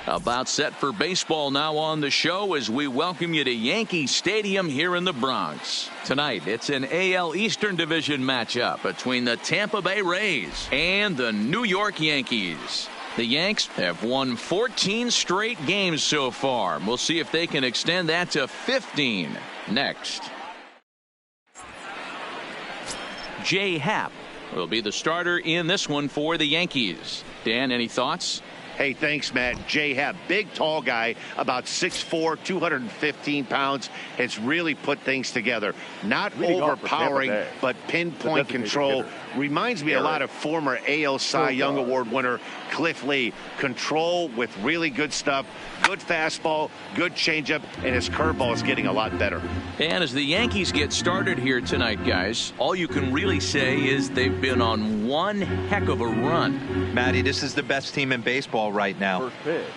About set for baseball now on the show as we welcome you to Yankee Stadium here in the Bronx. Tonight, it's an AL Eastern Division matchup between the Tampa Bay Rays and the New York Yankees. The Yanks have won 14 straight games so far. We'll see if they can extend that to 15 next. Jay Happ will be the starter in this one for the Yankees. Dan, any thoughts? Hey, thanks, Matt. Jay Happ, big, tall guy, about 6'4", 215 pounds, has really put things together. Not overpowering, but pinpoint control. Reminds me a lot of former AL Cy Young Award winner Cliff Lee. Control with really good stuff, good fastball, good changeup, and his curveball is getting a lot better. And as the Yankees get started here tonight, guys, all you can really say is they've been on one heck of a run. Matty, this is the best team in baseball right now.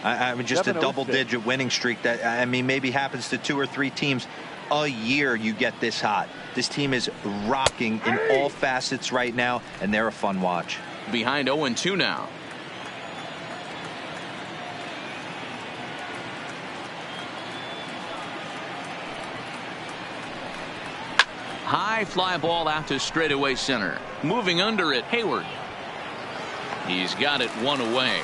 I mean, just a double-digit winning streak that, I mean, maybe happens to 2 or 3 teams a year. You get this hot. This team is rocking in all facets right now, and they're a fun watch. Behind 0-2 now. High fly ball out to straightaway center. Moving under it, Hayward. He's got it one away.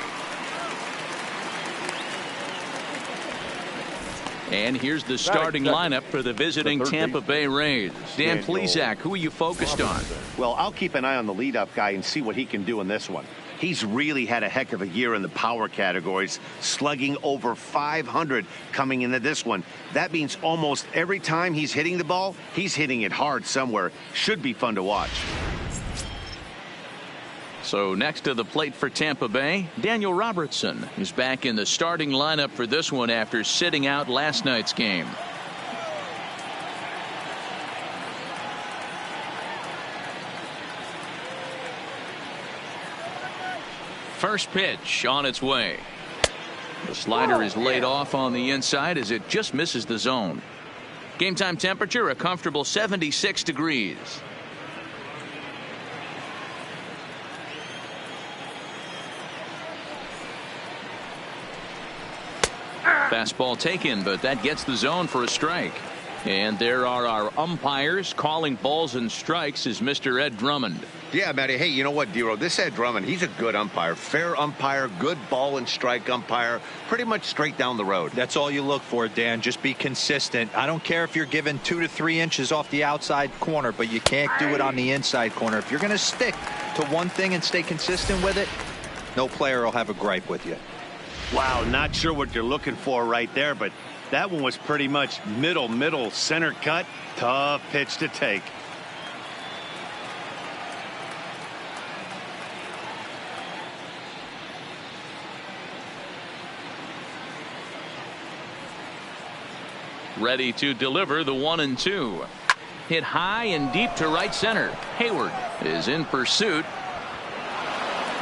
And here's the starting lineup for the visiting Tampa Bay Rays. Dan Plesac, who are you focused on? Well, I'll keep an eye on the leadoff guy and see what he can do in this one. He's really had a heck of a year in the power categories, slugging over 500 coming into this one. That means almost every time he's hitting the ball, he's hitting it hard somewhere. Should be fun to watch. So next to the plate for Tampa Bay, Daniel Robertson is back in the starting lineup for this one after sitting out last night's game. First pitch on its way. The slider is laid off on the inside as it just misses the zone. Game time temperature a comfortable 76 degrees. Fastball taken, but that gets the zone for a strike. And there are our umpires calling balls and strikes is Mr. Ed Drummond. Yeah, Matty. Hey, you know what, Dero? This Ed Drummond, he's a good umpire. Fair umpire, good ball and strike umpire. Pretty much straight down the road. That's all you look for, Dan. Just be consistent. I don't care if you're given 2 to 3 inches off the outside corner, but you can't do it on the inside corner. If you're going to stick to one thing and stay consistent with it, no player will have a gripe with you. Wow, not sure what you're looking for right there, but that one was pretty much middle center cut. Tough pitch to take. Ready to deliver the 1-2. Hit high and deep to right center. Hayward is in pursuit.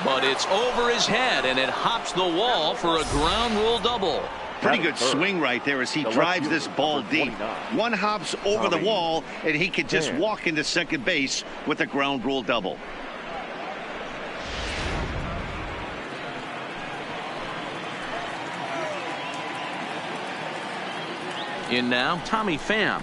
But it's over his head and it hops the wall for a ground rule double. Pretty good swing right there as he drives this ball deep. One hops over the wall and he could just walk into second base with a ground rule double. In now, Tommy Pham.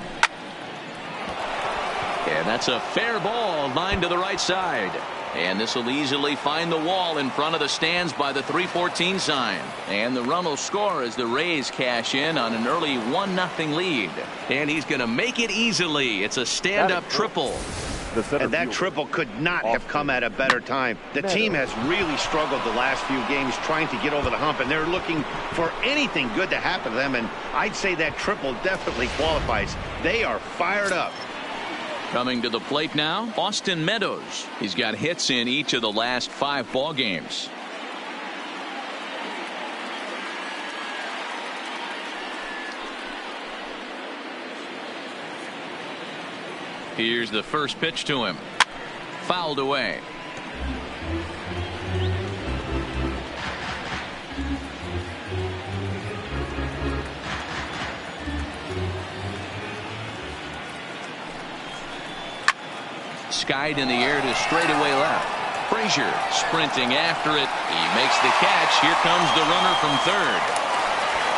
And that's a fair ball lined to the right side. And this will easily find the wall in front of the stands by the 314 sign. And the run will score as the Rays cash in on an early 1-0 lead. And he's going to make it easily. It's a stand-up triple. And that triple could not have come at a better time. The team has really struggled the last few games trying to get over the hump, and they're looking for anything good to happen to them. And I'd say that triple definitely qualifies. They are fired up. Coming to the plate now, Austin Meadows. He's got hits in each of the last 5 ball games. Here's the first pitch to him. Fouled away. Skied in the air to straightaway left. Frazier sprinting after it. He makes the catch. Here comes the runner from third.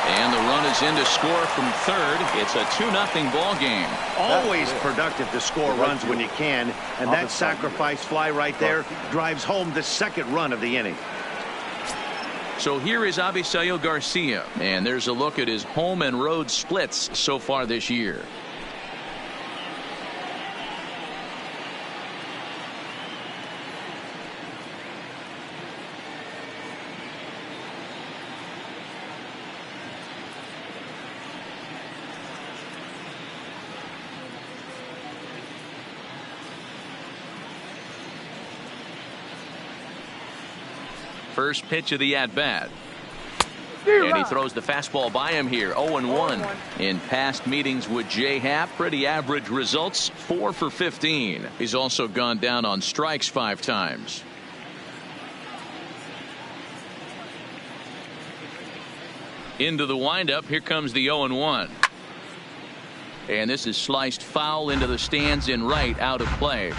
And the run is in to score from third. It's a 2-0 ball game. Always productive to score runs when you can, and that sacrifice fly right there drives home the second run of the inning. So here is Avisail Garcia, and there's a look at his home and road splits so far this year. First pitch of the at-bat. And he throws the fastball by him here. 0-1. In past meetings with Jay Happ, pretty average results. 4 for 15. He's also gone down on strikes 5 times. Into the windup. Here comes the 0-1. And this is sliced foul into the stands in right, out of play.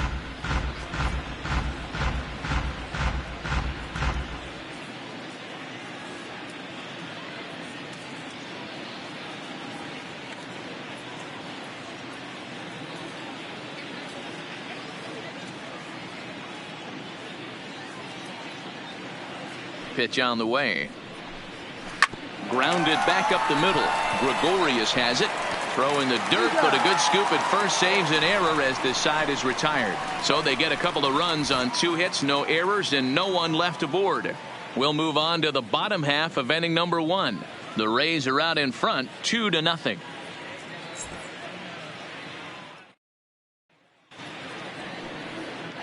Pitch on the way. Grounded back up the middle. Gregorius has it. Throwing the dirt, but a good scoop at first saves an error as this side is retired. So they get a couple of runs on 2 hits, no errors, and no one left aboard. We'll move on to the bottom half of inning number 1. The Rays are out in front, 2-0.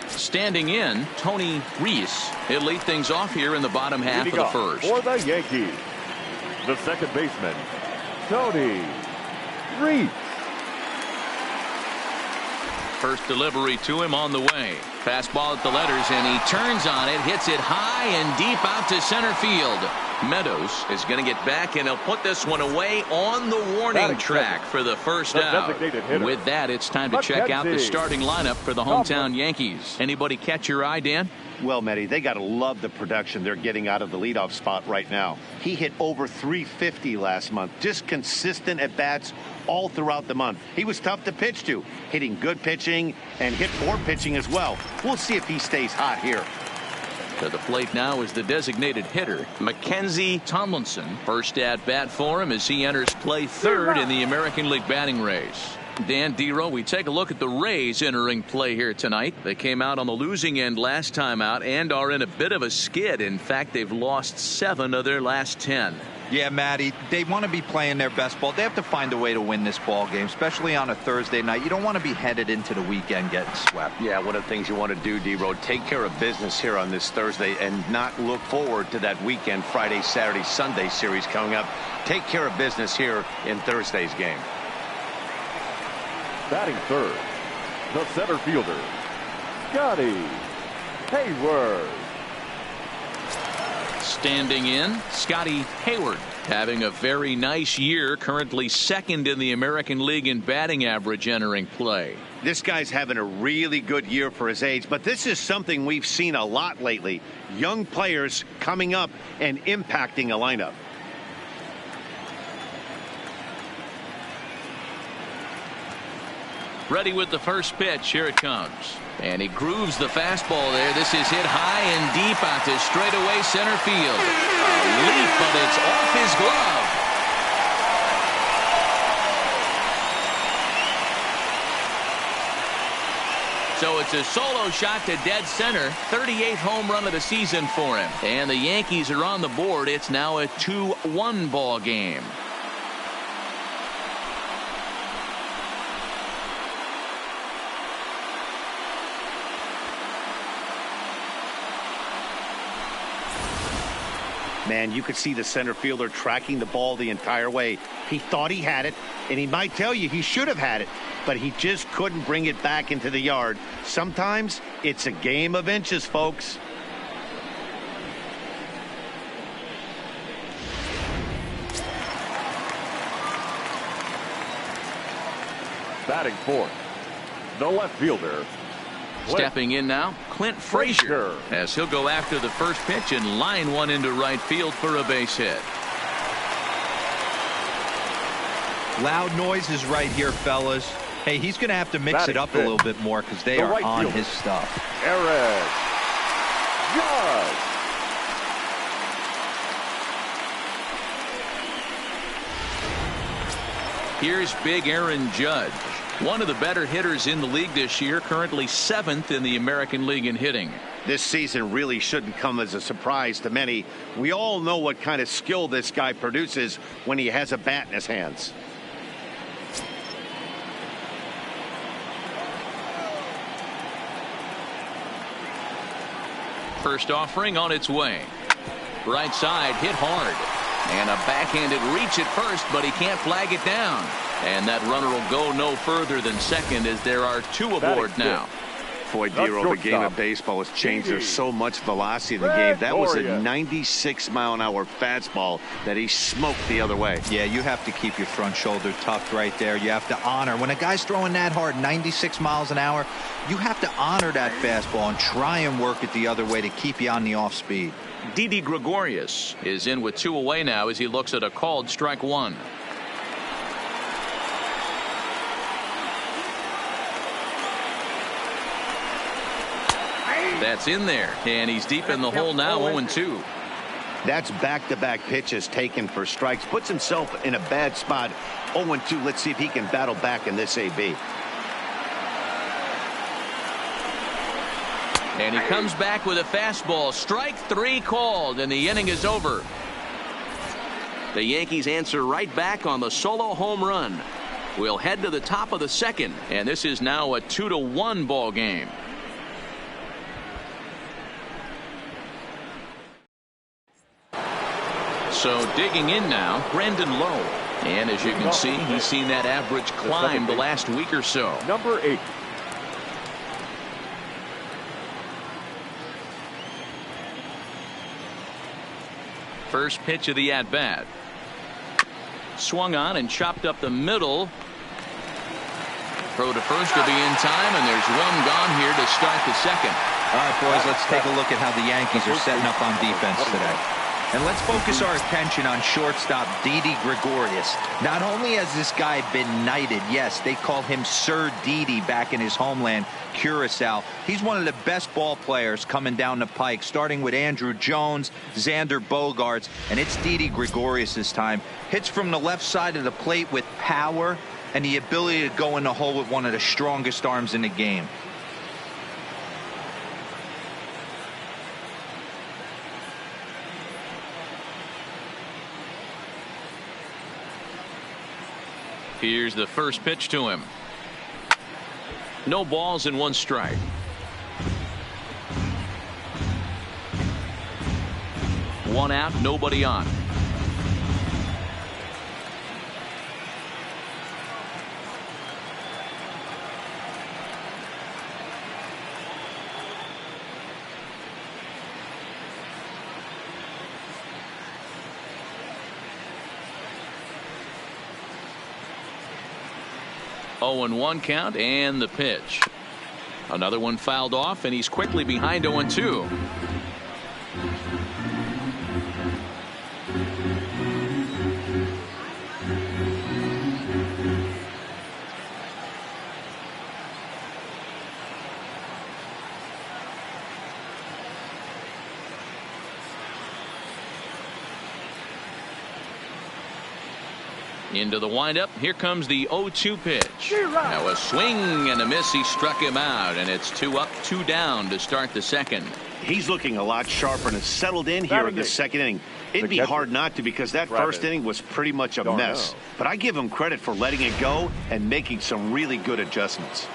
Standing in, Tony Reese. He'll lead things off here in the bottom half of the first. For the Yankees, the second baseman, Tony Reese. First delivery to him on the way. Fastball at the letters, and he turns on it, hits it high and deep out to center field. Meadows is going to get back, and he'll put this one away on the warning track for the first out. With that, it's time to check out the starting lineup for the hometown Yankees. Anybody catch your eye, Dan? Well, Matty, they got to love the production they're getting out of the leadoff spot right now. He hit over 350 last month. Just consistent at bats all throughout the month. He was tough to pitch to, hitting good pitching and hit 4 pitching as well. We'll see if he stays hot here. To the plate now is the designated hitter, Mackenzie Tomlinson. First at bat for him as he enters play third in the American League batting race. Dan Dero, we take a look at the Rays entering play here tonight. They came out on the losing end last time out and are in a bit of a skid. In fact, they've lost 7 of their last 10. Yeah, Matty, they want to be playing their best ball. They have to find a way to win this ball game, especially on a Thursday night. You don't want to be headed into the weekend getting swept. Yeah, one of the things you want to do, D-Road, take care of business here on this Thursday and not look forward to that weekend, Friday, Saturday, Sunday series coming up. Take care of business here in Thursday's game. Batting third, the center fielder, Scotty Hayward. Standing in, Scotty Hayward, having a very nice year, currently second in the American League in batting average entering play. This guy's having a really good year for his age, but this is something we've seen a lot lately. Young players coming up and impacting a lineup. Ready with the first pitch. Here it comes. And he grooves the fastball there. This is hit high and deep out to straightaway center field. A leap, but it's off his glove. So it's a solo shot to dead center. 38th home run of the season for him. And the Yankees are on the board. It's now a 2-1 ball game. Man, you could see the center fielder tracking the ball the entire way. He thought he had it, and he might tell you he should have had it, but he just couldn't bring it back into the yard. Sometimes it's a game of inches, folks. Batting fourth, the left fielder. Stepping in now, Clint Frazier, as he'll go after the first pitch and line one into right field for a base hit. Loud noises right here, fellas. Hey, he's going to have to mix it up a little bit more because they are on his stuff. Aaron Judge. Here's big Aaron Judge, one of the better hitters in the league this year, currently 7th in the American League in hitting. This season really shouldn't come as a surprise to many. We all know what kind of skill this guy produces when he has a bat in his hands. First offering on its way. Right side hit hard. And a backhanded reach at first, but he can't flag it down. And that runner will go no further than second as there are 2 aboard now. Boy, D-Roll, the game of baseball has changed. There's so much velocity in the game. That was a 96-mile-an-hour fastball that he smoked the other way. Yeah, you have to keep your front shoulder tucked right there. You have to honor. When a guy's throwing that hard, 96 miles an hour, you have to honor that fastball and try and work it the other way to keep you on the off speed. Didi Gregorius is in with 2 away now as he looks at a called strike 1. That's in there, and he's deep in the hole now, 0-2. That's back-to-back pitches taken for strikes. Puts himself in a bad spot. 0-2. Let's see if he can battle back in this AB. And he comes back with a fastball. Strike 3 called, and the inning is over. The Yankees answer right back on the solo home run. We'll head to the top of the second, and this is now a 2-1 ball game. So digging in now, Brandon Lowe. And as you can see, he's seen that average climb the last week or so. Number 8. First pitch of the at-bat. Swung on and chopped up the middle. Throw to first will be in time, and there's one gone here to start the second. All right, boys, let's take a look at how the Yankees are setting up on defense today. And let's focus our attention on shortstop Didi Gregorius. Not only has this guy been knighted, yes, they call him Sir Didi back in his homeland, Curacao. He's one of the best ball players coming down the pike, starting with Andrew Jones, Xander Bogaerts, and it's Didi Gregorius this time. Hits from the left side of the plate with power and the ability to go in the hole with one of the strongest arms in the game. Here's the first pitch to him. No balls and 1 strike. One out, nobody on. Oh, and 1 count, and the pitch. Another one fouled off, and he's quickly behind 0-2. Into the windup. Here comes the 0-2 pitch. Now a swing and a miss. He struck him out, and it's 2 up, 2 down to start the second. He's looking a lot sharper and has settled in here in the second inning. It'd be hard not to, because that first inning was pretty much a mess. But I give him credit for letting it go and making some really good adjustments.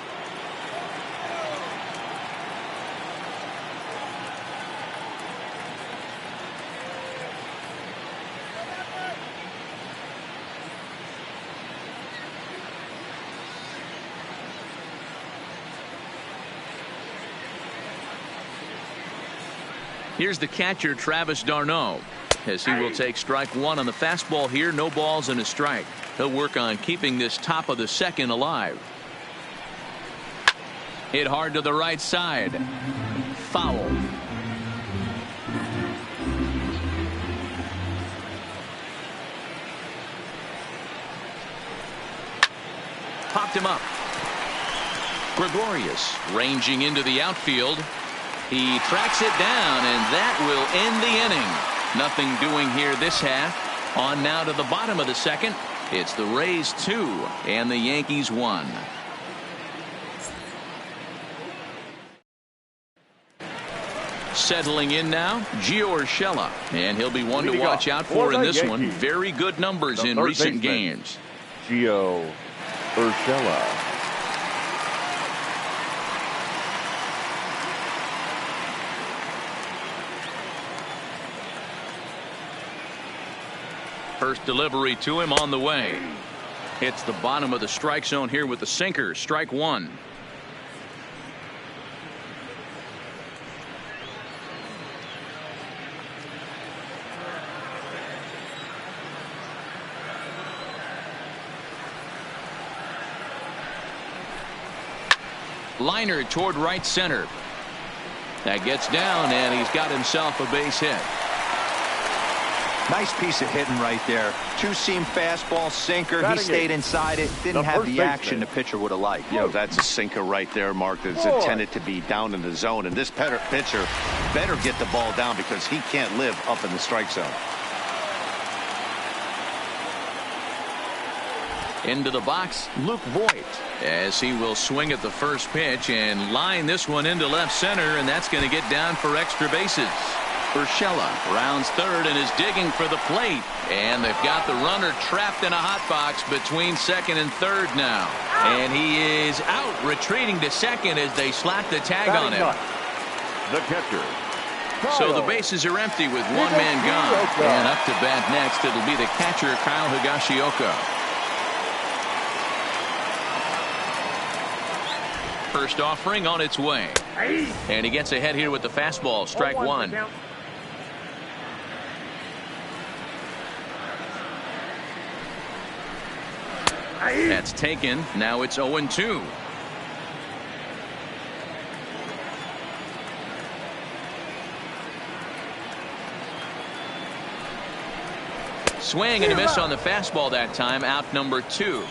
Here's the catcher, Travis d'Arnaud, as he will take strike 1 on the fastball here. No balls and a strike. He'll work on keeping this top of the second alive. Hit hard to the right side. Foul. popped him up. Gregorius ranging into the outfield. He tracks it down, and that will end the inning. Nothing doing here this half. On now to the bottom of the second. It's the Rays 2 and the Yankees 1. Settling in now, Gio Urshela, and he'll be one to watch out for in this one. Very good numbers in recent games. Gio Urshela. First delivery to him on the way. Hits the bottom of the strike zone here with the sinker. Strike one. Liner toward right center. That gets down, and he's got himself a base hit. Nice piece of hitting right there. Two-seam fastball, sinker. Batting he stayed eight. Inside it. Didn't have the action the pitcher would have liked. You know, that's a sinker right there, Mark, that's intended to be down in the zone. And this pitcher better get the ball down because he can't live up in the strike zone. Into the box, Luke Voigt, as he will swing at the first pitch and line this one into left center, and that's going to get down for extra bases. Urshela rounds third and is digging for the plate, and they've got the runner trapped in a hot box between second and third now, and he is out, retreating to second as they slap the tag on him. The catcher. So the bases are empty with one man gone, and up to bat next it'll be the catcher Kyle Higashioka. First offering on its way, and he gets ahead here with the fastball. Strike one. That's taken. Now it's 0-2. Swing and a miss on the fastball that time. Out number 2.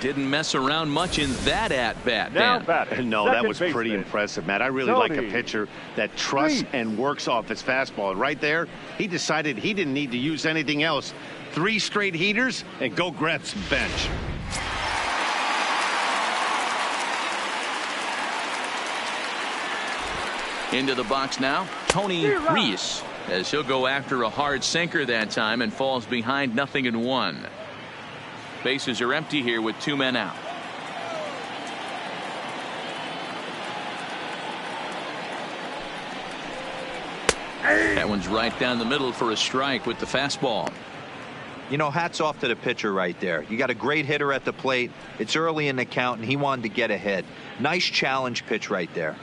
Didn't mess around much in that at-bat, Dan. No, that was pretty impressive, Matt. I really like a pitcher that trusts and works off his fastball. And right there, he decided he didn't need to use anything else. 3 straight heaters and go grab some bench. Into the box now, Tony Reese, as he'll go after a hard sinker that time and falls behind 0-1. Bases are empty here with 2 men out. That one's right down the middle for a strike with the fastball. You know, hats off to the pitcher right there. You got a great hitter at the plate. It's early in the count, and he wanted to get ahead. Nice challenge pitch right there.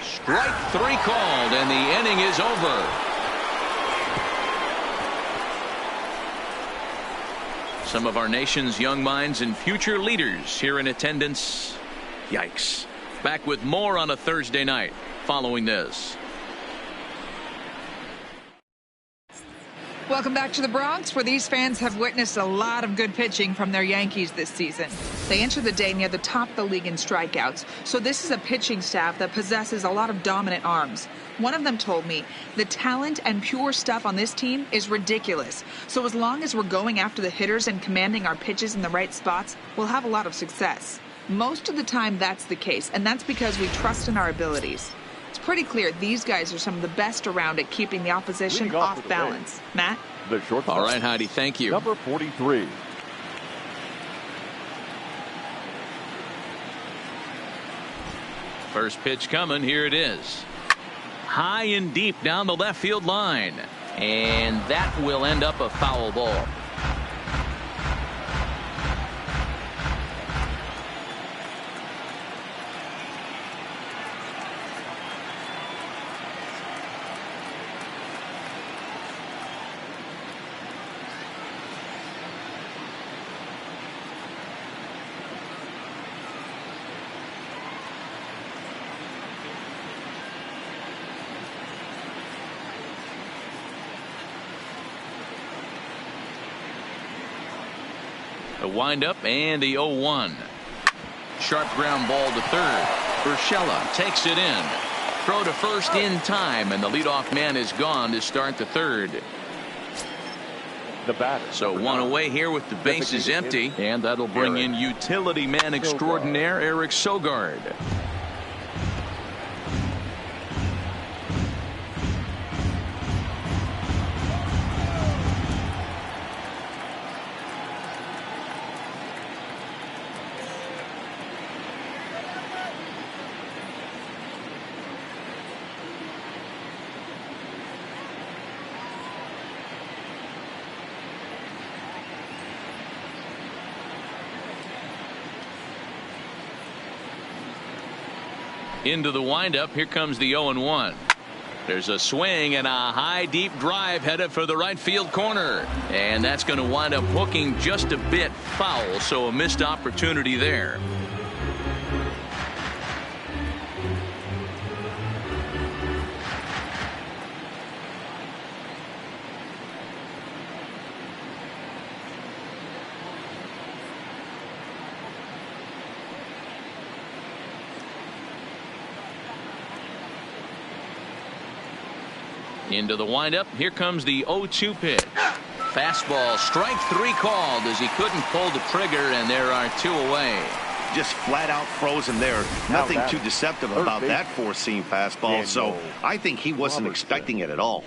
Strike 3 called, and the inning is over. Some of our nation's young minds and future leaders here in attendance. Yikes. Back with more on a Thursday night following this. Welcome back to the Bronx, where these fans have witnessed a lot of good pitching from their Yankees this season. They enter the day near the top of the league in strikeouts, so this is a pitching staff that possesses a lot of dominant arms. One of them told me, the talent and pure stuff on this team is ridiculous. So as long as we're going after the hitters and commanding our pitches in the right spots, we'll have a lot of success. Most of the time that's the case, and that's because we trust in our abilities. It's pretty clear these guys are some of the best around at keeping the opposition off balance. Matt? The shortstop. All right, Heidi, thank you. Number 43. First pitch coming. Here it is. High and deep down the left field line. And that will end up a foul ball. The windup and the 0-1. Sharp ground ball to third. Urshela takes it in. Throw to first in time, and the leadoff man is gone to start the third. The batter. So one away here with the bases empty, and that'll bring in utility man extraordinaire Eric Sogard. Into the windup. Here comes the 0-1. There's a swing and a high deep drive headed for the right field corner, and that's going to wind up hooking just a bit foul, so a missed opportunity there. Into the windup. Here comes the 0-2 pitch. Fastball, strike three called as he couldn't pull the trigger, and there are two away. Just flat out frozen there. Nothing too deceptive about that four-seam fastball, so I think he wasn't expecting it at all.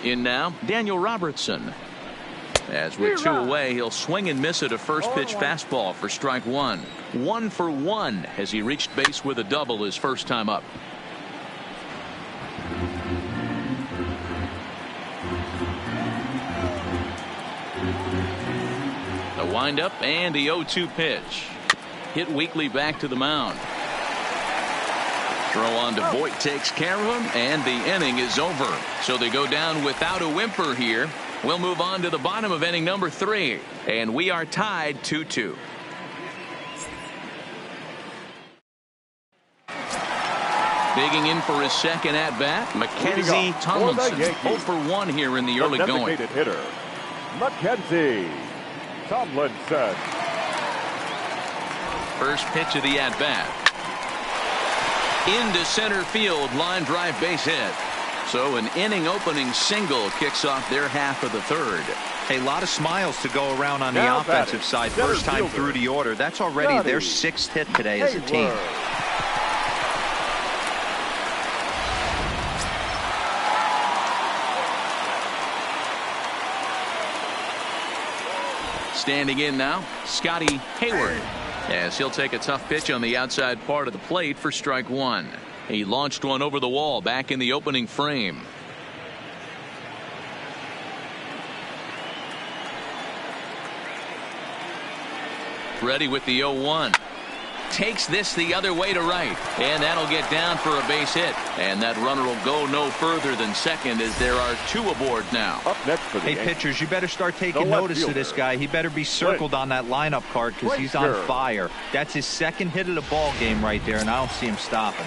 In now, Daniel Robertson. As with two away, he'll swing and miss at a first pitch fastball for strike one. 1 for 1 as he reached base with a double his first time up. The windup and the 0-2 pitch. Hit weakly back to the mound. Throw on to Voit takes care of him, and the inning is over. So they go down without a whimper here. We'll move on to the bottom of inning number 3, and we are tied 2-2. Digging in for his second at bat, Mackenzie Tomlinson. 0 for 1 here in the early going. Hitter, Mackenzie Tomlinson. First pitch of the at bat. Into center field, line drive base hit. So an inning opening single kicks off their half of the third. A lot of smiles to go around on the offensive side. First time through the order. That's already their 6th hit today as a team. Standing in now, Scotty Hayward, as he'll take a tough pitch on the outside part of the plate for strike one. He launched one over the wall back in the opening frame. Ready with the 0-1. Takes this the other way to right, and that'll get down for a base hit, and that runner will go no further than second as there are 2 aboard now. Up next for the Yankees, pitchers, you better start taking notice of this guy. He better be circled on that lineup card because he's on fire. That's his 2nd hit of the ball game right there, and I don't see him stopping.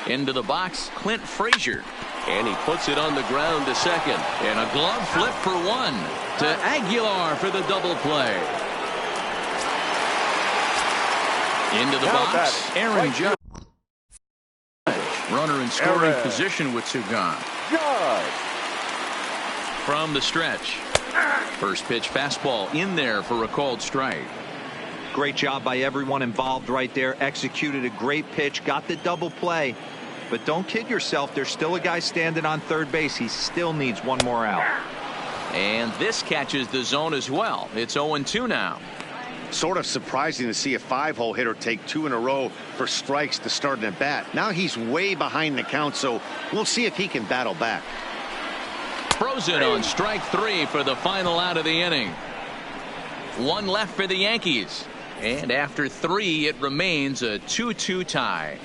Into the box, Clint Frazier. And he puts it on the ground to second. And a glove flip for 1 to Aguilar for the double play. Into the box, Aaron Judge. Runner in scoring position with two gone. From the stretch. First pitch fastball in there for a called strike. Great job by everyone involved right there. Executed a great pitch, got the double play. But don't kid yourself, there's still a guy standing on third base. He still needs one more out. And this catches the zone as well. It's 0-2 now. Sort of surprising to see a 5-hole hitter take 2 in a row for strikes to start an at bat. Now he's way behind the count, so we'll see if he can battle back. Frozen on strike 3 for the final out of the inning. One left for the Yankees. And after 3, it remains a 2-2 tie.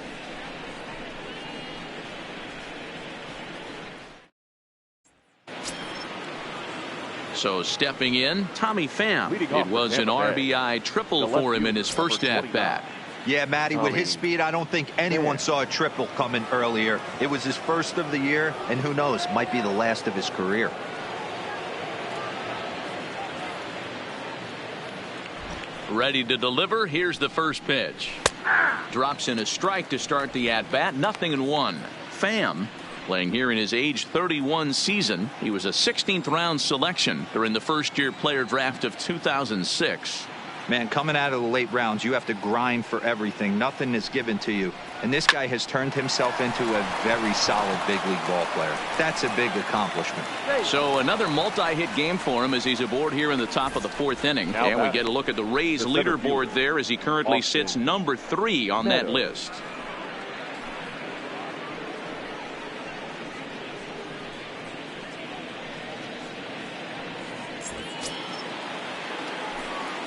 So stepping in, Tommy Pham. It was an RBI triple for him in his first at-bat. Yeah, Matty, with his speed, I don't think anyone saw a triple coming earlier. It was his first of the year, and who knows, might be the last of his career. Ready to deliver. Here's the first pitch. Drops in a strike to start the at-bat. 0-1. Pham playing here in his age 31 season. He was a 16th round selection during the first year player draft of 2006. Man, coming out of the late rounds, you have to grind for everything. Nothing is given to you. And this guy has turned himself into a very solid big league ball player. That's a big accomplishment. So another multi-hit game for him as he's aboard here in the top of the 4th inning. And we get a look at the Rays leaderboard there as he currently sits number 3 on that list.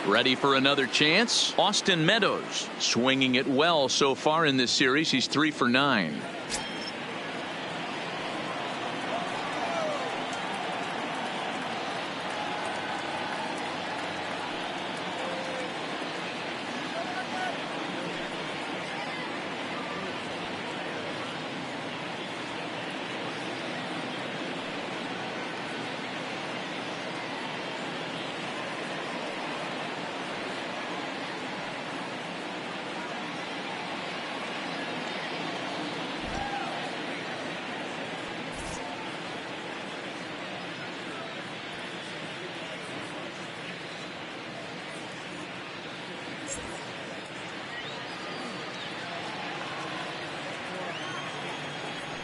Ready for another chance. Austin Meadows swinging it well so far in this series. He's 3 for 9.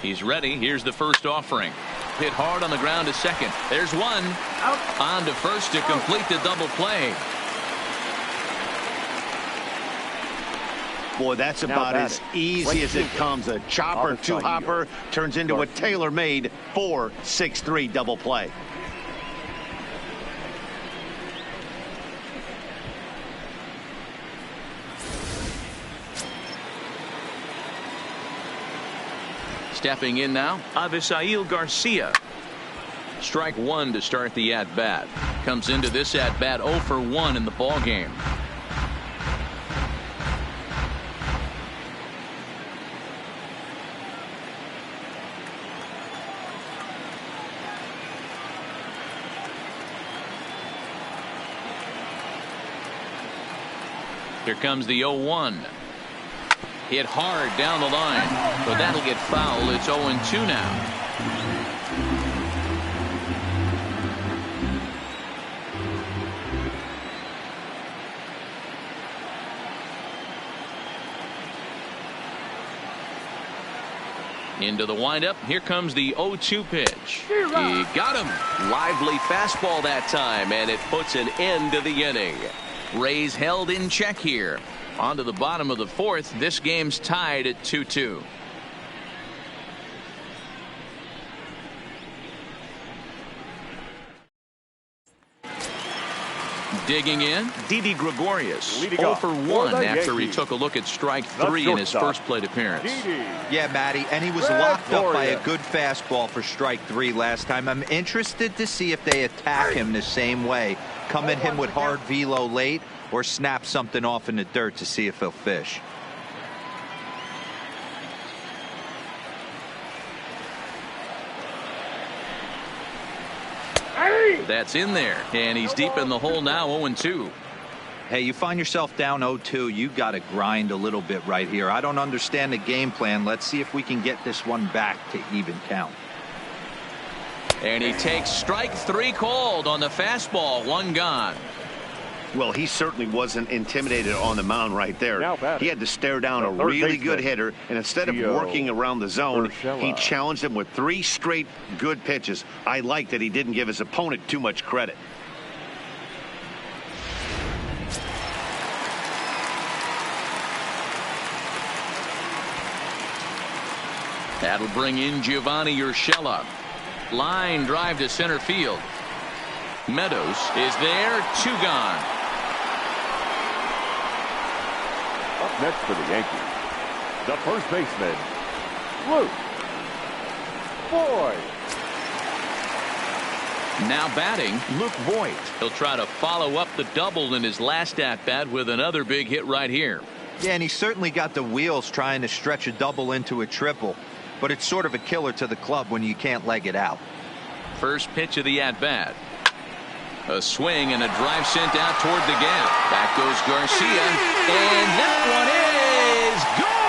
He's ready. Here's the first offering. Hit hard on the ground to second. There's one. Out. On to first to complete the double play. Boy, that's about as easy as it comes. A chopper to hopper turns into a tailor-made 4-6-3 double play. Stepping in now, Avisail Garcia. Strike 1 to start the at-bat. Comes into this at-bat 0 for 1 in the ball game. Here comes the 0-1. Hit hard down the line, but that'll get fouled. It's 0-2 now. Into the windup. Here comes the 0-2 pitch. He got him. Lively fastball that time, and it puts an end to the inning. Rays held in check here. On to the bottom of the 4th. This game's tied at 2-2. Digging in, Didi Gregorius, 0 for 1 after he took a look at strike 3 in his first plate appearance. Yeah, Matty, and he was locked up by a good fastball for strike 3 last time. I'm interested to see if they attack him the same way. Come at him with hard velo late, or snap something off in the dirt to see if he'll fish. That's in there, and he's deep in the hole now, 0-2. Hey, you find yourself down 0-2, you got to grind a little bit right here. I don't understand the game plan. Let's see if we can get this one back to even count. And he takes strike 3 called on the fastball. 1 gone. Well, he certainly wasn't intimidated on the mound right there. He had to stare down a really good hitter, and instead of working around the zone, he challenged him with 3 straight good pitches. I like that he didn't give his opponent too much credit. That'll bring in Giovanni Urshela. Line drive to center field. Meadows is there. 2 gone. Up next for the Yankees, the first baseman, Luke Voit. Now batting, Luke Voit. He'll try to follow up the double in his last at-bat with another big hit right here. Yeah, and he certainly got the wheels trying to stretch a double into a triple, but it's sort of a killer to the club when you can't leg it out. First pitch of the at-bat. A swing and a drive sent out toward the gap. Back goes Garcia, and that one is gone.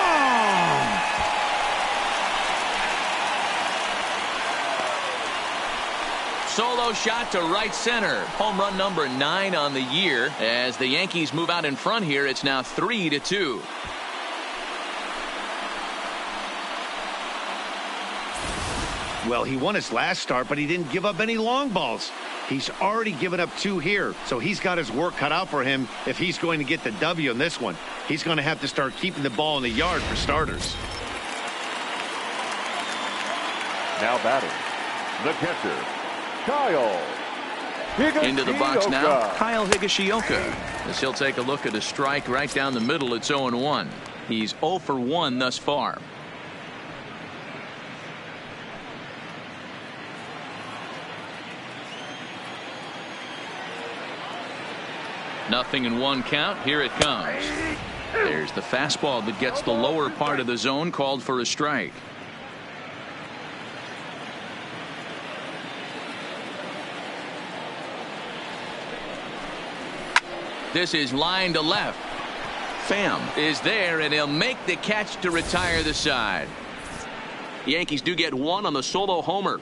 Solo shot to right center. Home run number 9 on the year. As the Yankees move out in front here, it's now 3-2. Well, he won his last start, but he didn't give up any long balls. He's already given up 2 here, so he's got his work cut out for him if he's going to get the W in this one. He's going to have to start keeping the ball in the yard for starters. Now batting, the catcher, Kyle Higashioka. Into the box now, Kyle Higashioka. As he'll take a look at a strike right down the middle. It's 0-1. He's 0 for 1 thus far. Nothing in 1 count. Here it comes. There's the fastball that gets the lower part of the zone, called for a strike. This is line to left. Pham is there, and he'll make the catch to retire the side. Yankees do get 1 on the solo homer.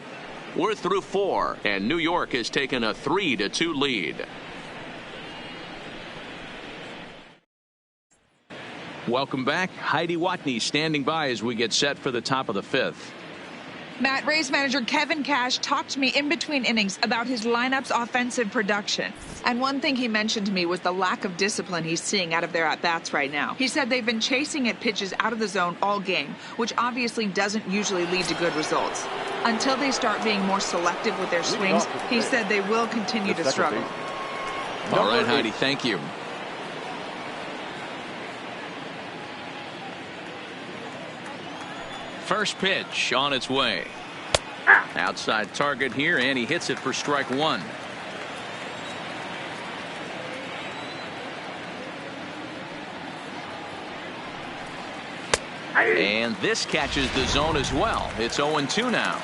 We're through 4, and New York has taken a 3-2 lead. Welcome back. Heidi Watney standing by as we get set for the top of the 5th. Matt, Rays manager Kevin Cash talked to me in between innings about his lineup's offensive production. And one thing he mentioned to me was the lack of discipline he's seeing out of their at-bats right now. He said they've been chasing at pitches out of the zone all game, which obviously doesn't usually lead to good results. Until they start being more selective with their swings, he said they will continue to struggle. All right, Heidi, thank you. First pitch on its way. Outside target here, and he hits it for strike 1. And this catches the zone as well. It's 0-2 now.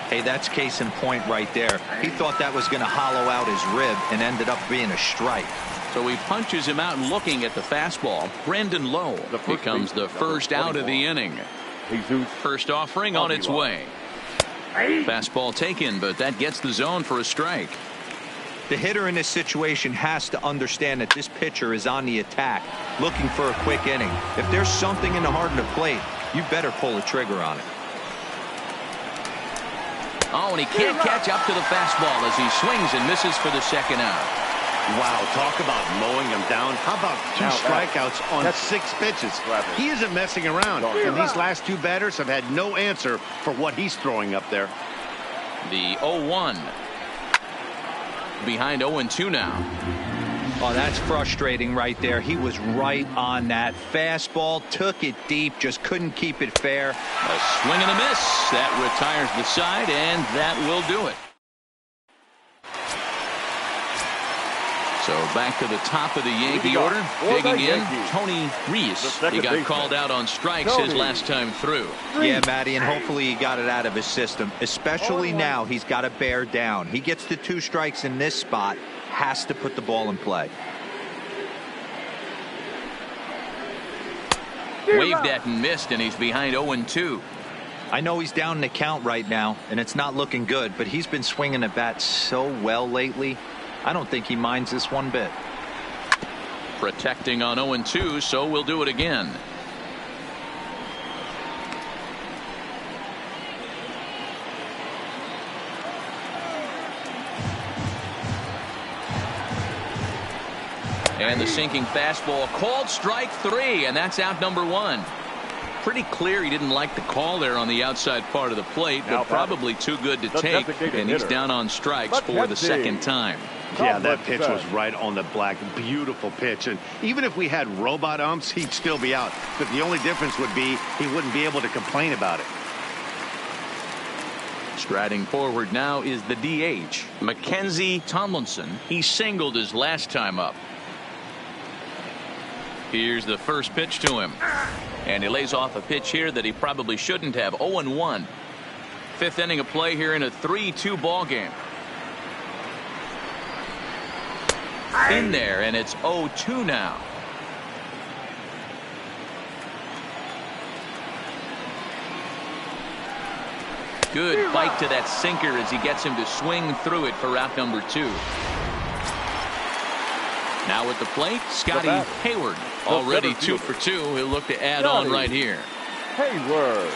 Hey, that's case in point right there. He thought that was going to hollow out his rib and ended up being a strike. So he punches him out looking at the fastball. Brendan Lowe becomes the first out of the inning. First offering on its way. Fastball taken, but that gets the zone for a strike. The hitter in this situation has to understand that this pitcher is on the attack, looking for a quick inning. If there's something in the heart of the plate, you better pull the trigger on it. Oh, and he can't catch up to the fastball as he swings and misses for the second out. Wow, talk about mowing him down. How about 2 strikeouts on 6 pitches? He isn't messing around, and these last 2 batters have had no answer for what he's throwing up there. The 0-1. Behind 0-2 now. Oh, that's frustrating right there. He was right on that. Fastball, took it deep, just couldn't keep it fair. A swing and a miss. That retires the side, and that will do it. So back to the top of the Yankee order. Digging in, Tony Reese. He got called out on strikes his last time through. Yeah, Matty, and hopefully he got it out of his system. Especially now, he's got to bear down. He gets the 2 strikes in this spot, has to put the ball in play. Waved at and missed, and he's behind 0-2. I know he's down in the count right now, and it's not looking good, but he's been swinging the bat so well lately. I don't think he minds this one bit. Protecting on 0-2, so we'll do it again. And the sinking fastball called strike 3, and that's out number 1. Pretty clear he didn't like the call there on the outside part of the plate, but probably too good to take, and he's down on strikes for the second time. Yeah, that pitch was right on the black. Beautiful pitch. And even if we had robot umps, he'd still be out. But the only difference would be he wouldn't be able to complain about it. Striding forward now is the DH, Mackenzie Tomlinson. He singled his last time up. Here's the first pitch to him. And he lays off a pitch here that he probably shouldn't have. 0-1. Fifth inning of play here in a 3-2 ball game. In there, and it's 0-2 now. Good bite to that sinker as he gets him to swing through it for out number 2. Now at the plate, Scotty Hayward. Already 2 for 2. He'll look to add on right here. Hayward.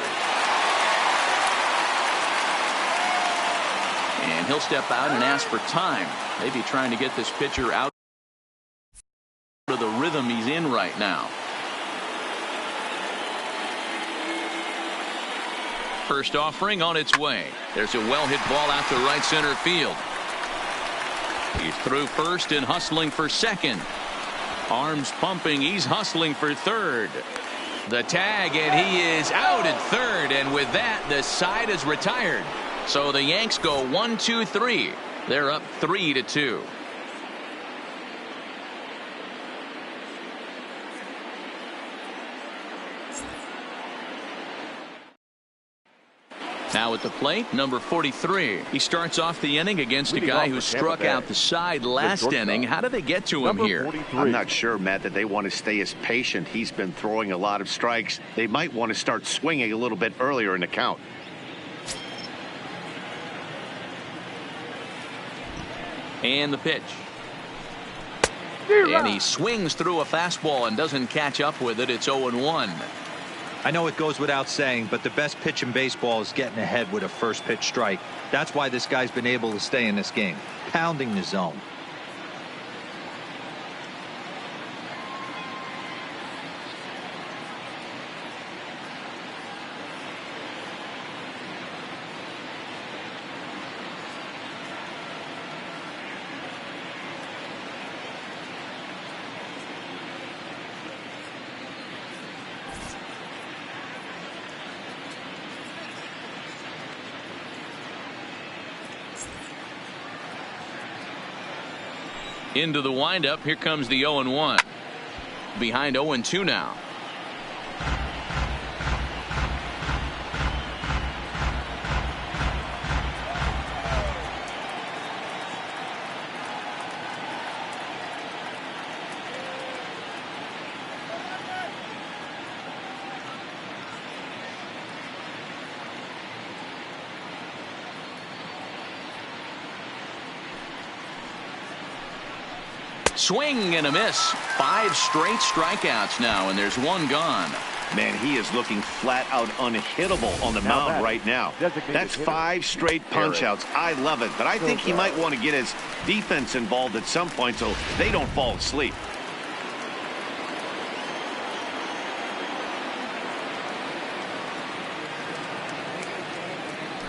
And he'll step out and ask for time. Maybe trying to get this pitcher out of the rhythm he's in right now. First offering on its way. There's a well-hit ball out to right center field. He's through first and hustling for second. Arms pumping. He's hustling for third. The tag, and he is out at third. And with that, the side is retired. So the Yanks go 1-2-3. They're up 3-2. Now at the plate, number 43. He starts off the inning against a guy who struck out the side last inning. How do they get to him here? I'm not sure, Matt, that they want to stay as patient. He's been throwing a lot of strikes. They might want to start swinging a little bit earlier in the count. And the pitch. And he swings through a fastball and doesn't catch up with it. It's 0-1. I know it goes without saying, but the best pitch in baseball is getting ahead with a first pitch strike. That's why this guy's been able to stay in this game, pounding the zone. Into the windup. Here comes the 0-1. Behind 0-2 now. Swing and a miss. 5 straight strikeouts now, and there's 1 gone. Man, he is looking flat out unhittable on the mound right now. That's 5 straight punch-outs. I love it, but I think he might want to get his defense involved at some point so they don't fall asleep.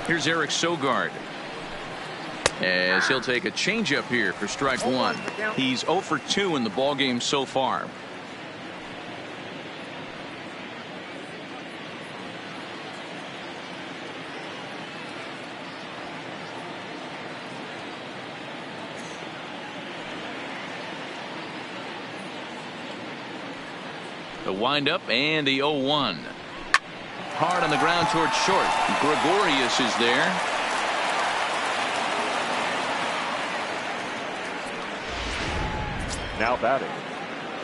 Here's Eric Sogard, as he'll take a changeup here for strike 1. He's 0 for 2 in the ballgame so far. The windup and the 0-1. Hard on the ground towards short. Gregorius is there. Now batting,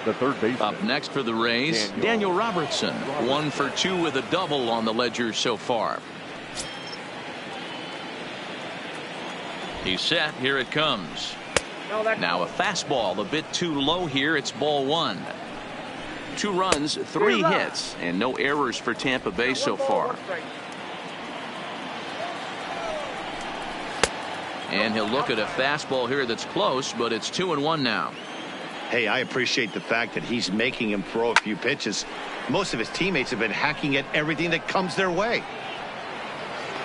the third baseman. Up next for the Rays, Daniel Robertson. 1 for 2 with a double on the ledger so far. He's set. Here it comes. Now a fastball a bit too low here. It's ball 1. 2 runs, 3 hits, and no errors for Tampa Bay so far. And he'll look at a fastball here that's close, but it's 2-1 now. Hey, I appreciate the fact that he's making him throw a few pitches. Most of his teammates have been hacking at everything that comes their way.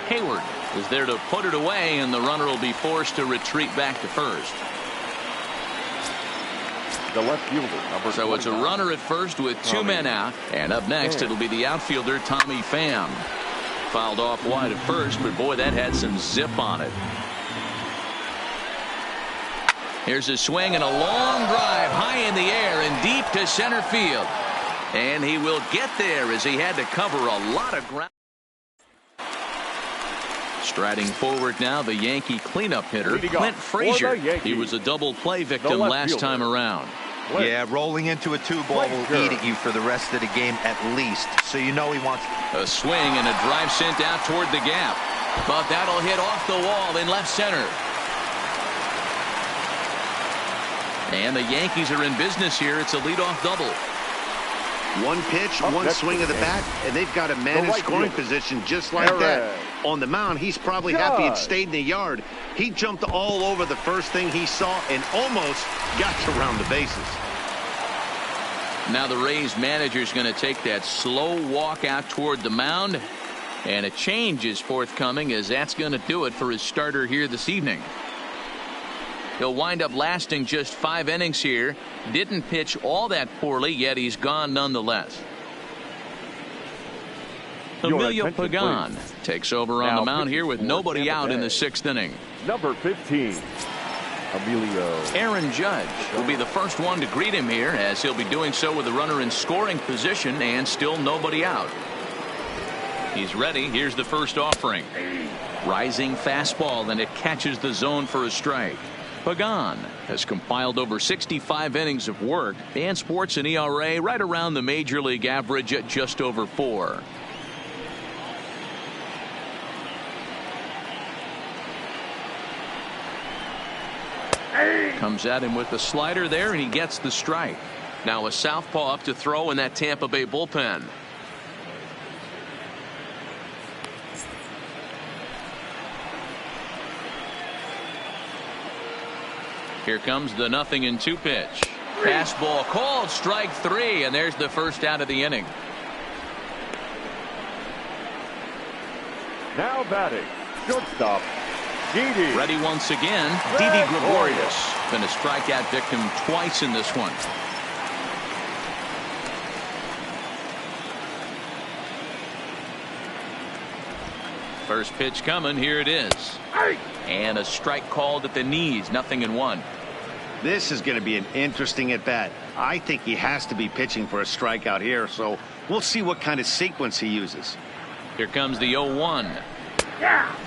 Hayward is there to put it away, and the runner will be forced to retreat back to first. The left fielder, number So it's a runner at first with 2 men out, and up next it'll be the outfielder Tommy Pham. Fouled off wide at first, but boy, that had some zip on it. Here's a swing and a long drive high in the air and deep to center field. And he will get there as he had to cover a lot of ground. Striding forward now, the Yankee cleanup hitter, Clint Frazier. He was a double play victim last time around. Yeah, rolling into a 2-ball will eat at you for the rest of the game at least. So you know he wants a swing and a drive sent out toward the gap. But that'll hit off the wall in left center. And the Yankees are in business here. It's a leadoff double. One pitch, one swing of the bat, and they've got a man in scoring position just like that. On the mound, he's probably happy it stayed in the yard. He jumped all over the first thing he saw and almost got to round the bases. Now the Rays manager is going to take that slow walk out toward the mound. And a change is forthcoming, as that's going to do it for his starter here this evening. He'll wind up lasting just 5 innings here. Didn't pitch all that poorly, yet he's gone nonetheless. Emilio Pagan takes over on the mound here with nobody out in the 6th inning. Number 15, Emilio. Aaron Judge will be the first one to greet him here, as he'll be doing so with a runner in scoring position and still nobody out. He's ready. Here's the first offering. Rising fastball, and it catches the zone for a strike. Pagan has compiled over 65 innings of work and sports an ERA right around the major league average at just over 4. Comes at him with the slider there, and he gets the strike. Now a southpaw up to throw in that Tampa Bay bullpen. Here comes the 0-2 pitch. Fastball called, strike 3, and there's the first out of the inning. Now batting, shortstop, Didi. Ready once again, Didi Gregorius. Been a strikeout victim twice in this one. First pitch coming, here it is. And a strike called at the knees, 0-1. This is going to be an interesting at bat. I think he has to be pitching for a strikeout here, so we'll see what kind of sequence he uses. Here comes the 0-1.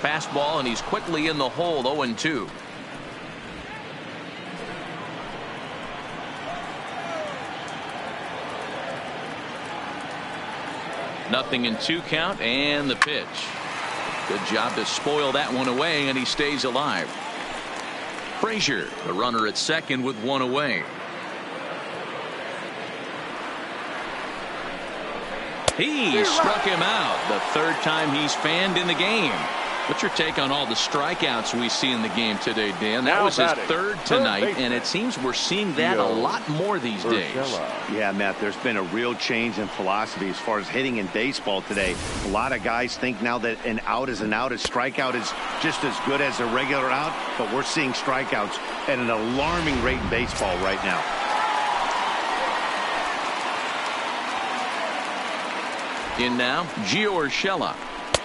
Fastball, and he's quickly in the hole, 0-2. Nothing in 2 count, and the pitch. Good job to spoil that one away, and he stays alive. Frazier, the runner at second with 1 away. He struck him out, the 3rd time he's fanned in the game. What's your take on all the strikeouts we see in the game today, Dan? That was his 3rd tonight, and it seems we're seeing that a lot more these days. Yeah, Matt, there's been a real change in philosophy as far as hitting in baseball today. A lot of guys think now that an out is an out. A strikeout is just as good as a regular out, but we're seeing strikeouts at an alarming rate in baseball right now. In now, Gio Urshela,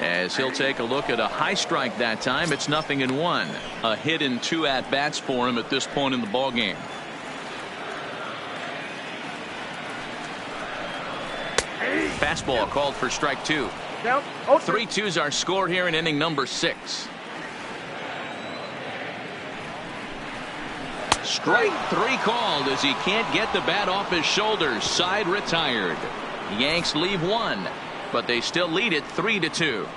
as he'll take a look at a high strike that time. It's 0-1. A hit in 2 at-bats for him at this point in the ballgame. Fastball called for strike 2. 3-2's our score here in inning number 6. Strike 3 called as he can't get the bat off his shoulders. Side retired. Yanks leave 1, but they still lead it 3-2.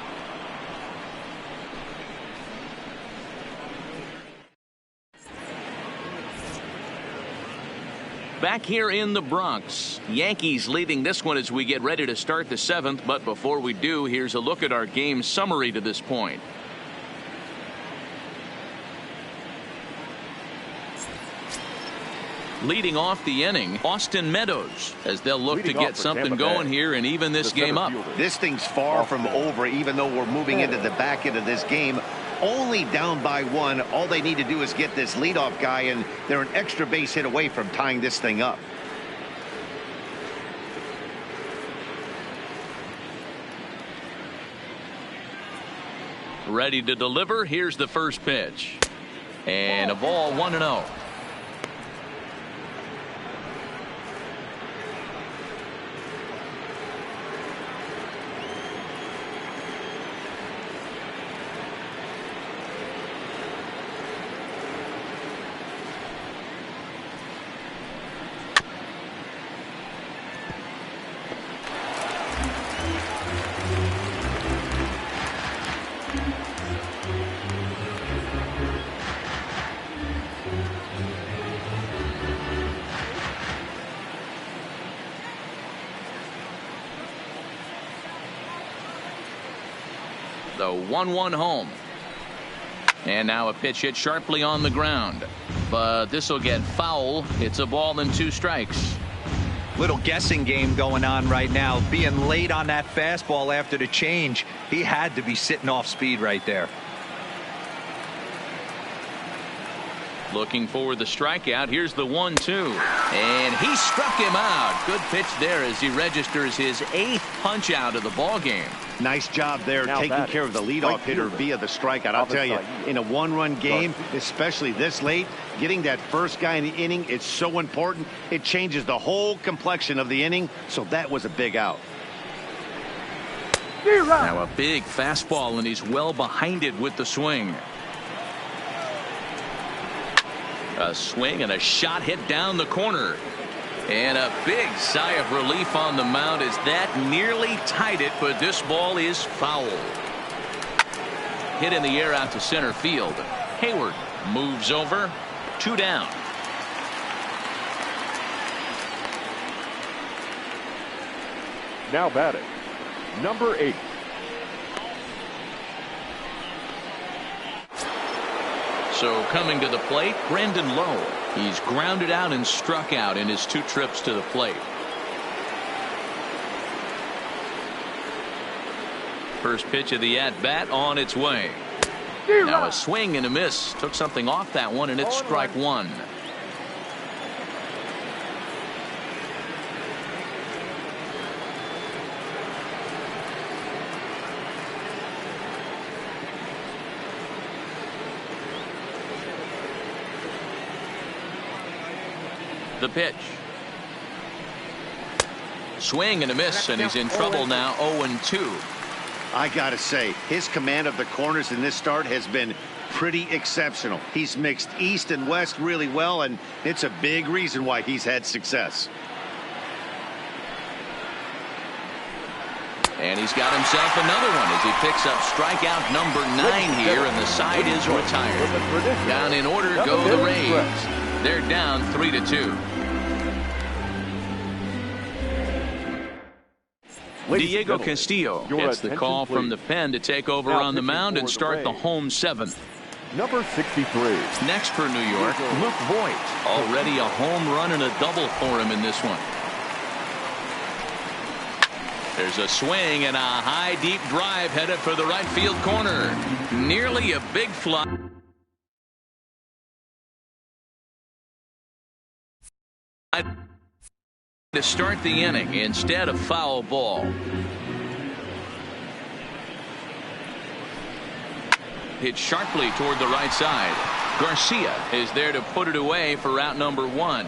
Back here in the Bronx, Yankees leading this one as we get ready to start the 7th. But before we do, here's a look at our game summary to this point. Leading off the inning, Austin Meadows, as they'll look to get something going here and even this game up. This thing's far from over, even though we're moving into the back end of this game. Only down by 1. All they need to do is get this leadoff guy, and they're an extra base hit away from tying this thing up. Ready to deliver. Here's the first pitch. And a ball, 1-0. The 1-1 home. And now a pitch hit sharply on the ground. But this will get foul. It's a ball and 2 strikes. Little guessing game going on right now. Being late on that fastball after the change. He had to be sitting off speed right there. Looking for the strikeout. Here's the 1-2. And he struck him out. Good pitch there as he registers his 8th punch out of the ball game. Nice job there taking care of the leadoff hitter via the strikeout. I'll tell you, in a 1-run game, especially this late, getting that first guy in the inning, it's so important. It changes the whole complexion of the inning, so that was a big out. Now a big fastball, and he's well behind it with the swing. A swing and a shot hit down the corner. And a big sigh of relief on the mound as that nearly tied it, but this ball is foul. Hit in the air out to center field. Hayward moves over. 2 down. Now batting, number 8. So coming to the plate, Brandon Lowe. He's grounded out and struck out in his 2 trips to the plate. First pitch of the at-bat on its way. Now a swing and a miss. Took something off that one, and it's strike 1. The pitch. Swing and a miss, and he's in trouble now. 0-2. I gotta say, his command of the corners in this start has been pretty exceptional. He's mixed east and west really well, and it's a big reason why he's had success. And he's got himself another one as he picks up strikeout number 9 here, and the side is retired. Down in order go the Rays. They're down 3-2. Diego Castillo gets the call from the pen to take over on the mound and start the home 7th. Number 63. Next for New York, Luke Voigt. Already a home run and a double for him in this one. There's a swing and a high deep drive headed for the right field corner. Nearly a big fly. To start the inning instead of foul ball. Hit sharply toward the right side. Garcia is there to put it away for out number 1.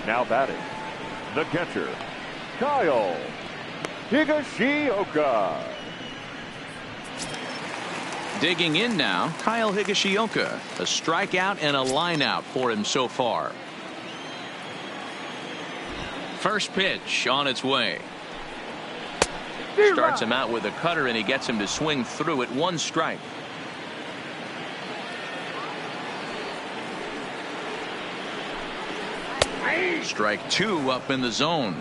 Now batting, the catcher, Kyle Higashioka. Digging in now, Kyle Higashioka. A strikeout and a line out for him so far. First pitch on its way. Starts him out with a cutter, and he gets him to swing through it. 1 strike. Strike 2 up in the zone.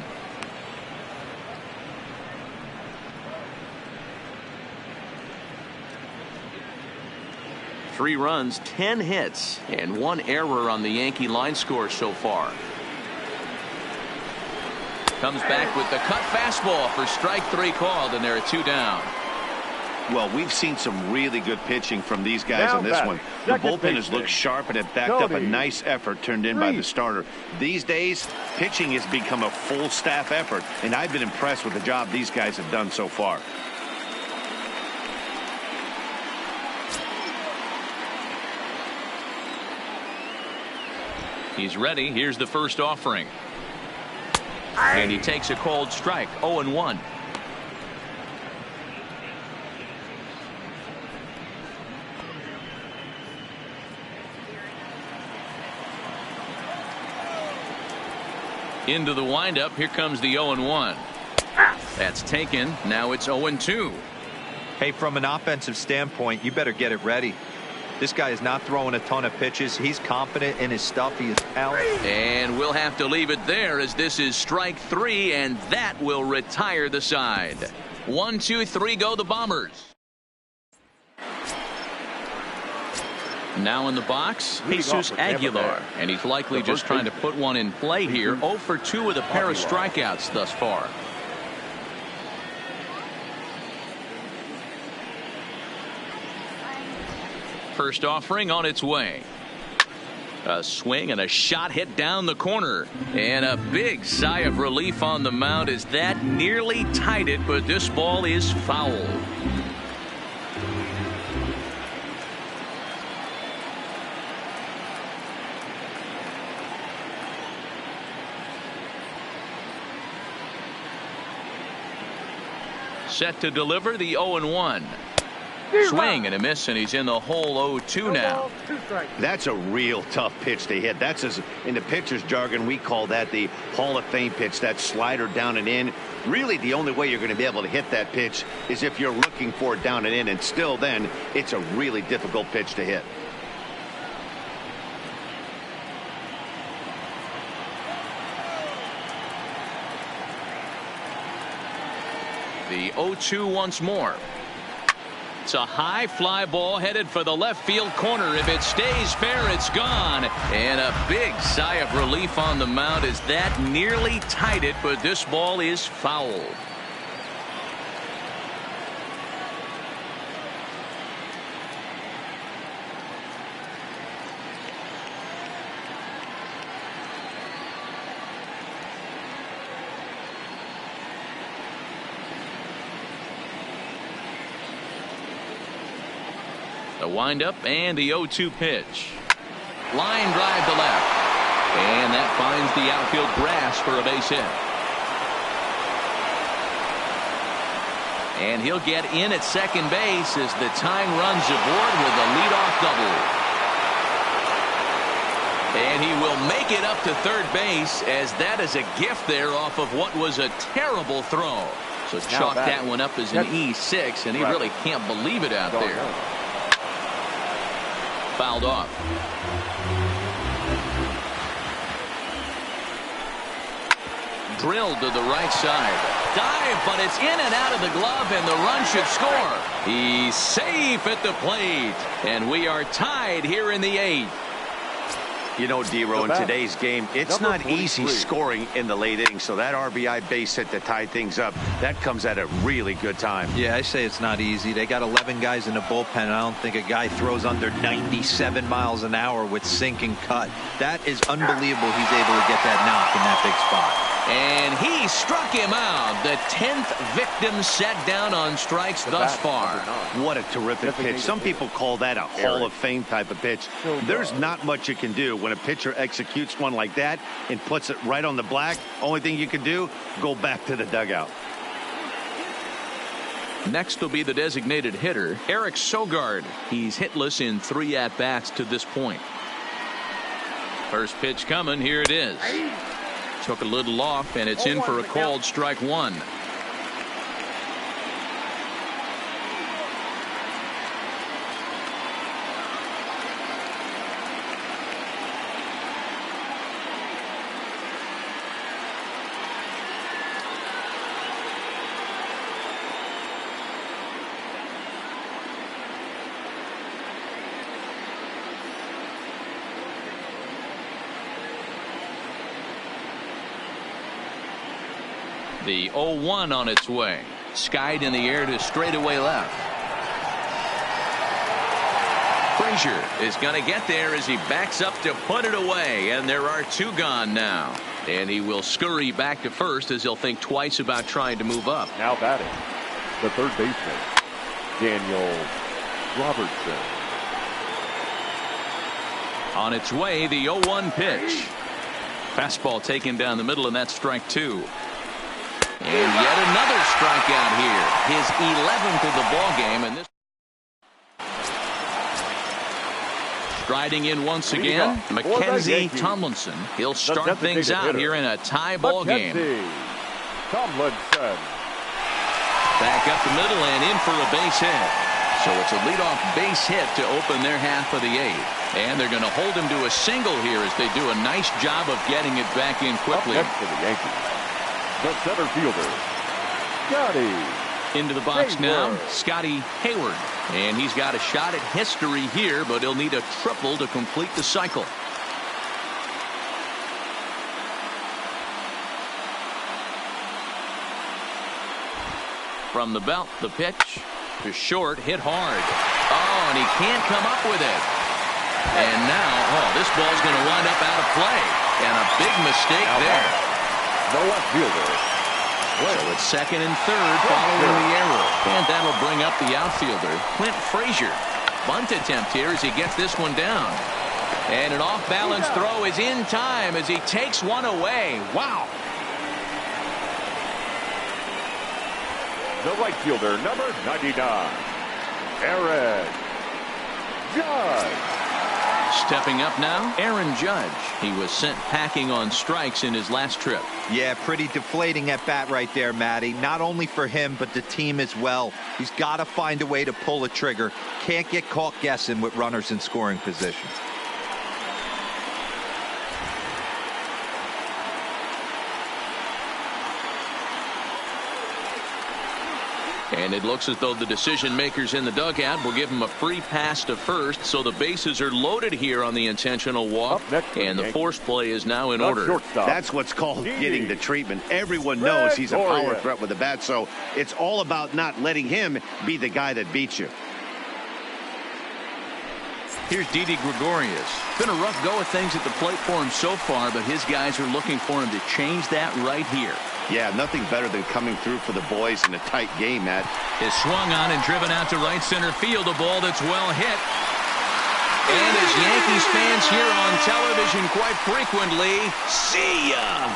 Three runs, 10 hits, and 1 error on the Yankee line score so far. Comes back with the cut fastball for strike 3 called, and there are 2 down. Well, we've seen some really good pitching from these guys on this one. The bullpen has looked sharp, and it backed up a nice effort turned in by the starter. These days, pitching has become a full staff effort, and I've been impressed with the job these guys have done so far. He's ready. Here's the first offering. And he takes a cold strike. 0-1. Into the windup. Here comes the 0-1. That's taken. Now it's 0-2. Hey, from an offensive standpoint, you better get it ready. This guy is not throwing a ton of pitches. He's confident in his stuff. He is talented. And we'll have to leave it there, as this is strike 3, and that will retire the side. 1, 2, 3, go the Bombers. Now in the box, Jesus Aguilar, and he's likely just trying to put one in play here. 0 for 2 with a pair of strikeouts thus far. First offering on its way. A swing and a shot hit down the corner, and a big sigh of relief on the mound as that nearly tied it, but this ball is foul. Set to deliver the 0-1. Swing and a miss, and he's in the hole. 0-2 now. That's a real tough pitch to hit. That's, in the pitcher's jargon, we call that the Hall of Fame pitch, that slider down and in. Really, the only way you're going to be able to hit that pitch is if you're looking for it down and in, and still then, it's a really difficult pitch to hit. The 0-2 once more. It's a high fly ball headed for the left field corner. If it stays fair, it's gone. And a big sigh of relief on the mound as that nearly tied it, but this ball is foul. The windup and the 0-2 pitch. Line drive to left. And that finds the outfield grass for a base hit. And he'll get in at second base as the tying runs aboard with a leadoff double. And he will make it up to third base, as that is a gift there off of what was a terrible throw. So chalk that one up as an E6, and he really can't believe it out there. Fouled off. Drilled to the right side. Dive, but it's in and out of the glove, and the run should score. He's safe at the plate, and we are tied here in the 8th. You know, D-Row, in today's game, it's not easy scoring in the late innings, so that RBI base hit to tie things up, that comes at a really good time. Yeah, I say it's not easy. They got 11 guys in the bullpen. I don't think a guy throws under 97 miles an hour with sink and cut. That is unbelievable he's able to get that knock in that big spot. And he struck him out. The 10th victim set down on strikes thus far. What a terrific pitch. Some people call that a Hall of Fame type of pitch. There's not much you can do when a pitcher executes one like that and puts it right on the black. Only thing you can do, go back to the dugout. Next will be the designated hitter, Eric Sogard. He's hitless in 3 at-bats to this point. First pitch coming. Here it is. Took a little off, and it's in for a called strike 1. The 0-1 on its way. Skied in the air to straightaway left. Frazier is going to get there as he backs up to put it away, and there are 2 gone now. And he will scurry back to first as he'll think twice about trying to move up. Now batting, the third baseman, Daniel Robertson. On its way, the 0-1 pitch. Fastball taken down the middle, and that's strike 2. And yet another strikeout here. His 11th of the ball game, and this striding in once again, Mackenzie Tomlinson. He'll start things out here in a tie ball game. Tomlinson. Back up the middle and in for a base hit. So it's a leadoff base hit to open their half of the 8th. And they're going to hold him to a single here as they do a nice job of getting it back in quickly. Up next for the Yankees, the center fielder, Scotty. Into the box Hayward. now, Scotty Hayward. And he's got a shot at history here, but he'll need a triple to complete the cycle. From the belt, the pitch to short, hit hard. Oh, and he can't come up with it. And now, this ball's going to wind up out of play. And a big mistake there. The left fielder. So it's second and third following the error. And that'll bring up the outfielder, Clint Frazier. Bunt attempt here as he gets this one down. And an off-balance throw is in time as he takes one away. Wow. The right fielder, number 99, Aaron Judge. Stepping up now, Aaron Judge. He was sent packing on strikes in his last trip. Yeah, pretty deflating at bat right there, Matty. Not only for him, but the team as well. He's got to find a way to pull a trigger. Can't get caught guessing with runners in scoring position. And it looks as though the decision makers in the dugout will give him a free pass to first, so the bases are loaded here on the intentional walk, and the force play is now in order. That's what's called getting the treatment. Everyone knows he's a power threat with the bat, so it's all about not letting him be the guy that beats you. Here's Didi Gregorius. Been a rough go of things at the plate for him so far, but his guys are looking for him to change that right here. Yeah, nothing better than coming through for the boys in a tight game, Matt. Is swung on and driven out to right center field. A ball that's well hit. And as Yankees fans here on television quite frequently, see ya.